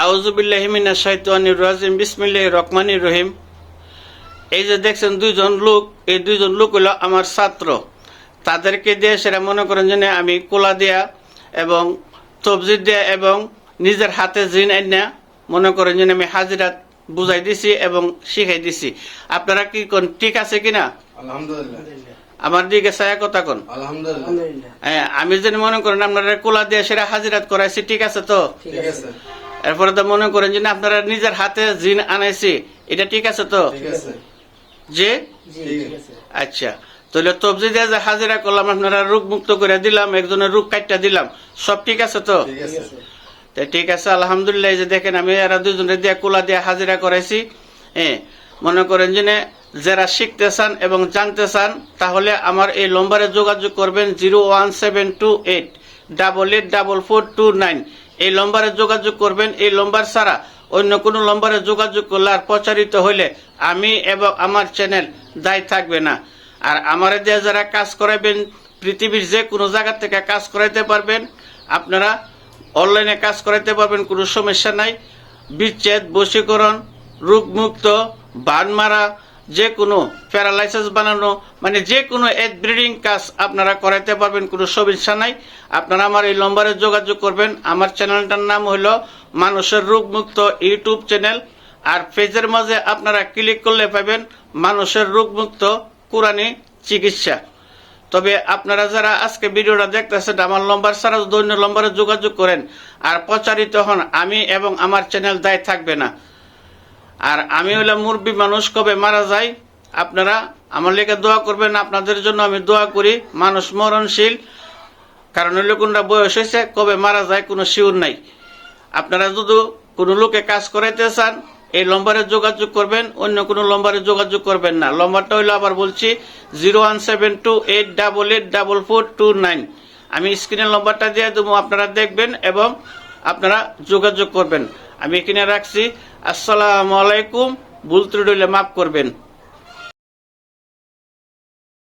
আউযুবিল্লাহি মিনাশ শাইতানির রাজিম বিসমিল্লাহির রহমানির রহিম। এই যে দেখছেন দুইজন লোক, এই দুইজন লোক হলো আমার ছাত্র। তাদেরকে দিয়ে সেটা মনে করেন যে আমি কোলা দেয়া এবং সবজি দেয়া এবং নিজের হাতে জিন আইনা মনে করেন যে আমি হাজিরাত বুঝাই দিছি এবং শিখাই দিছি। আপনারা কি কোন ঠিক আছে কিনা? আলহামদুলিল্লাহ। আমার দিকে ছায়া কথা কোন আলহামদুলিল্লাহ। হ্যাঁ, আমি যেন মনে করেন আপনারা কোলা দিয়ে সেটা হাজিরাত করাইছি, ঠিক আছে তো? ঠিক আছে। এরপরে তো মনে করেন যে আপনারা নিজের হাতে জিন আনাইছি, এটা ঠিক আছে তো? ঠিক আছে। যে ঠিক আছে। আচ্ছা, তাহলে তবজি দিয়ে যে হাজিরা করলাম, আপনারা রোগ মুক্ত করে দিলাম, একজনের রোগ কাটটা দিলাম, সব ঠিক আছে তো? ঠিক আছে। তো ঠিক আছে, আলহামদুলিল্লাহ। এই যে দেখেন আমি এরা দুজনের দিয়ে কোলা দিয়ে হাজিরা করাইছি। হ্যাঁ, মনে করেন যে যারা শিখতে চান এবং জানতে চান তাহলে আমার এই নম্বরে যোগাযোগ করবেন 01728884429। এই নম্বরে যোগাযোগ করবেন। এই নম্বর ছাড়া অন্য কোনো নম্বরে যোগাযোগ করলে আর প্রচারিত হইলে আমি এবং আমার চ্যানেল দায়ী থাকবে না। আর আমার দিয়ে যারা কাজ করাবেন, পৃথিবীর যে কোনো জায়গা থেকে কাজ করাইতে পারবেন, আপনারা অনলাইনে কাজ করাইতে পারবেন, কোনো সমস্যা নাই। বিচ্ছেদ, বশীকরণ, রোগমুক্ত, বান মারা, যে কোনো প্যারালাইসিস বানানো, মানে যে কোনো এগ ব্রিডিং কাজ আপনারা করাইতে পারবেন, কোনো সমস্যা নাই। আপনারা আমার এই নম্বরে যোগাযোগ করবেন। আমার চ্যানেলটার নাম হলো মানুষের রোগমুক্ত ইউটিউব চ্যানেল। আর পেজের মাঝে আপনারা ক্লিক করলে পাবেন মানুষের রোগমুক্ত কোরআনী চিকিৎসা। তবে আপনারা যারা আজকে ভিডিওটা দেখতেছেন আমার নম্বর ছাড়া অন্য নম্বরে যোগাযোগ করেন আর প্রচারিত হন, আমি এবং আমার চ্যানেল দায়ী থাকবে না। আর আমি হলে মুরব্বী মানুষ, কবে মারা যায় আপনারা আমার লেগে দোয়া করবেন। আপনাদের জন্য আমি দোয়া করি। মানুষ মরণশীল, কারণ হইলে কোনটা বয়স হয়েছে, কবে মারা যায় কোনো শিওর নাই। আপনারা যদি কোনো লোকে কাজ করাইতে চান এই নম্বরে যোগাযোগ করবেন, অন্য কোনো নম্বরে যোগাযোগ করবেন না। নম্বরটা হইলো আবার বলছি 01728884429। আমি স্ক্রিনের নম্বরটা দিয়ে দেবো, আপনারা দেখবেন এবং আপনারা যোগাযোগ করবেন। আমি এখানে রাখছি। আসসালামু আলাইকুম। ভুল ত্রুটি হলে মাফ করবেন।